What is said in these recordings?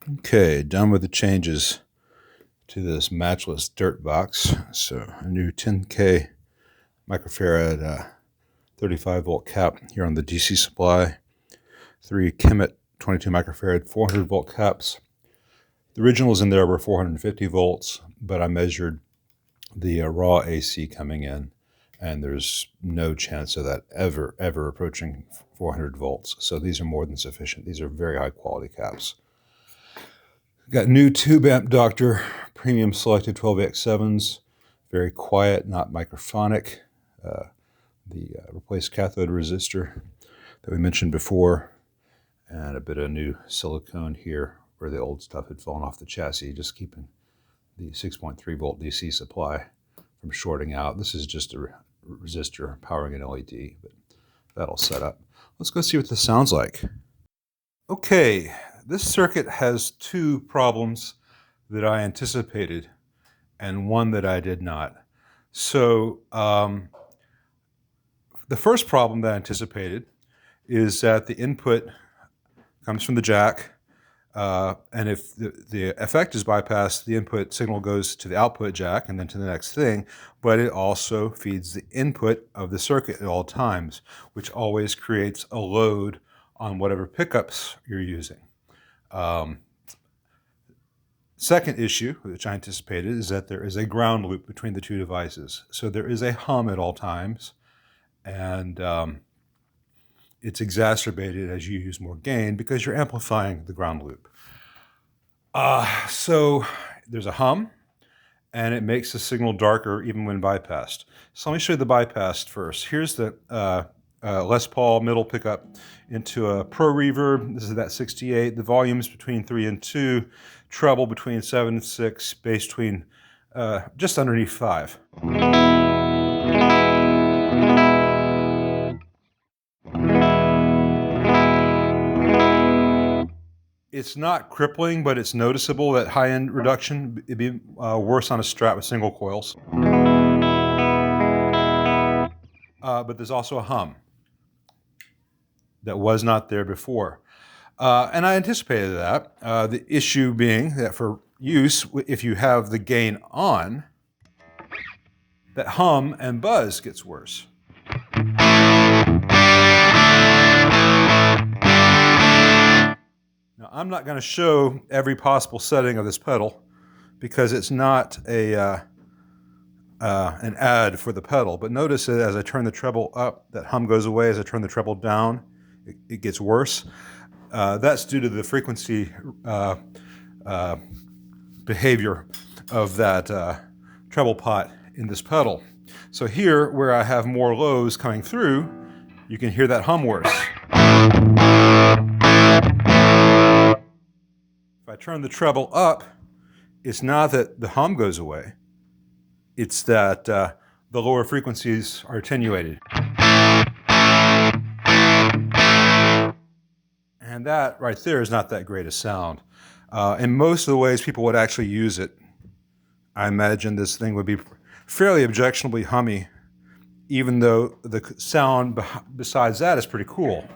Okay, done with the changes to this Matchless dirt box. So a new 10K microfarad 35 volt cap here on the DC supply. 3 Kemet 22 microfarad 400 volt caps. The originals in there were 450 volts, but I measured the raw AC coming in, and there's no chance of that ever approaching 400 volts. So these are more than sufficient. These are very high quality caps. Got new tube amp Doctor premium selected 12AX7s, very quiet, not microphonic. The replaced cathode resistor that we mentioned before, and a bit of new silicone here where the old stuff had fallen off the chassis, just keeping the 6.3 volt DC supply from shorting out. This is just a resistor powering an LED, but that'll set up. Let's go see what this sounds like. Okay, this circuit has two problems that I anticipated and one that I did not. So the first problem that I anticipated is that the input comes from the jack, and if the effect is bypassed, the input signal goes to the output jack and then to the next thing, but it also feeds the input of the circuit at all times, which always creates a load on whatever pickups you're using. Second issue, which I anticipated, is that there is a ground loop between the two devices. So there is a hum at all times, and it's exacerbated as you use more gain because you're amplifying the ground loop. So there's a hum, and it makes the signal darker even when bypassed. So let me show you the bypassed first. Here's the Les Paul middle pickup into a Pro Reverb. This is that 68. The volume's between 3 and 2, treble between 7 and 6, bass between just underneath 5. It's not crippling, but it's noticeable, that high-end reduction. It'd be worse on a Strat with single coils. But there's also a hum that was not there before. And I anticipated that. The issue being that for use, if you have the gain on, that hum and buzz gets worse. Now, I'm not going to show every possible setting of this pedal because it's not an ad for the pedal, but notice that as I turn the treble up, that hum goes away. As I turn the treble down, it gets worse. That's due to the frequency behavior of that treble pot in this pedal. So here, where I have more lows coming through, you can hear that hum worse. If I turn the treble up, it's not that the hum goes away, it's that the lower frequencies are attenuated. And that right there is not that great a sound. In most of the ways people would actually use it, I imagine this thing would be fairly objectionably hummy, even though the sound besides that is pretty cool.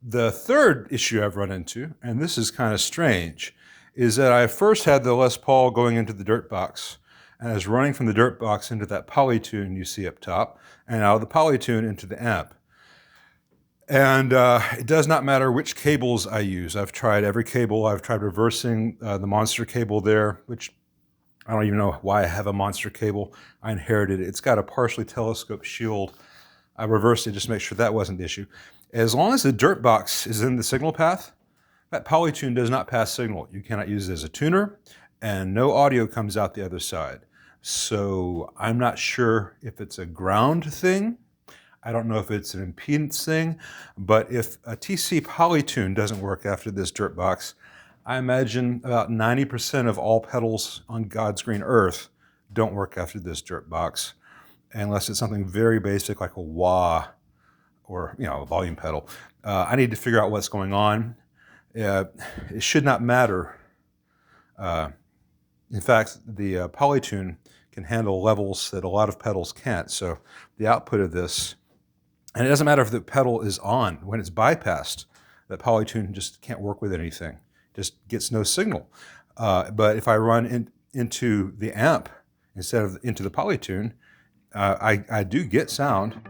The third issue I've run into, and this is kind of strange, is that I first had the Les Paul going into the dirt box, and I was running from the dirt box into that polytune you see up top, and out of the polytune into the amp. And it does not matter which cables I use. I've tried every cable. I've tried reversing the monster cable there, which I don't even know why I have a monster cable. I inherited it. It's got a partially telescoped shield. I reversed it just to make sure that wasn't the issue. As long as the dirt box is in the signal path, that polytune does not pass signal. You cannot use it as a tuner, and no audio comes out the other side. So I'm not sure if it's a ground thing. I don't know if it's an impedance thing, but if a TC polytune doesn't work after this dirt box, I imagine about 90% of all pedals on God's green earth don't work after this dirt box, unless it's something very basic like a wah or a volume pedal. I need to figure out what's going on. it should not matter. In fact, the Polytune can handle levels that a lot of pedals can't. So the output of this, and it doesn't matter if the pedal is on, when it's bypassed, that Polytune just can't work with anything, just gets no signal. But if I run into the amp instead of into the Polytune, I do get sound.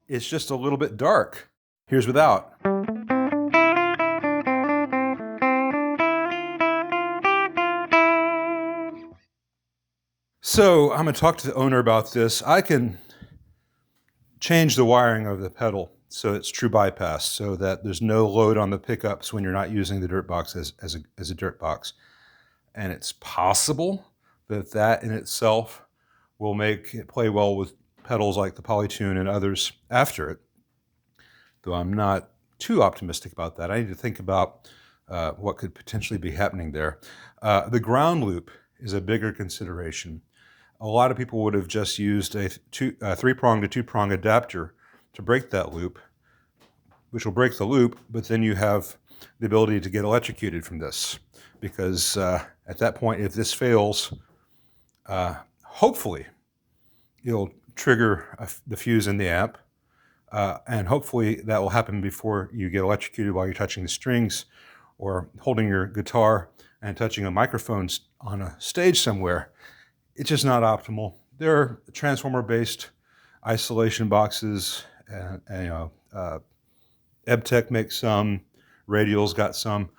It's just a little bit dark. Here's without. So I'm going to talk to the owner about this. I can change the wiring of the pedal so it's true bypass, so that there's no load on the pickups when you're not using the dirt box as a dirt box. And it's possible that that in itself will make it play well with pedals like the Polytune and others after it, though I'm not too optimistic about that. I need to think about what could potentially be happening there. The ground loop is a bigger consideration. A lot of people would have just used a three-prong to two-prong adapter to break that loop, which will break the loop, but then you have the ability to get electrocuted from this, because at that point, if this fails, hopefully it'll trigger the fuse in the amp, and hopefully that will happen before you get electrocuted while you're touching the strings or holding your guitar and touching a microphone on a stage somewhere. It's just not optimal. There are transformer-based isolation boxes, and EBTech makes some, Radial's got some.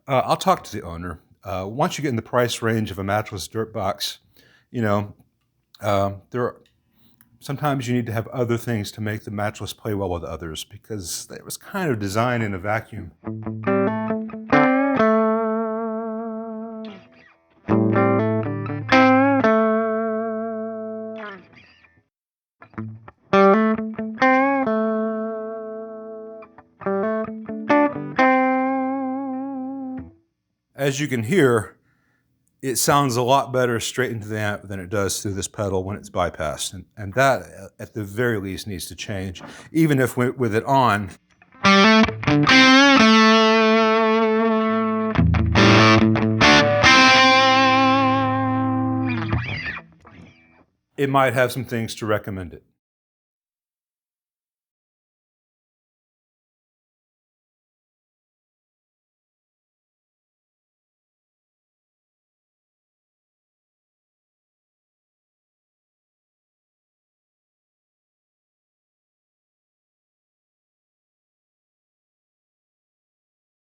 I'll talk to the owner. Once you get in the price range of a Matchless dirt box, sometimes you need to have other things to make the Matchless play well with others, because it was kind of designed in a vacuum. As you can hear, it sounds a lot better straight into the amp than it does through this pedal when it's bypassed. And that, at the very least, needs to change. Even if with it on, it might have some things to recommend it.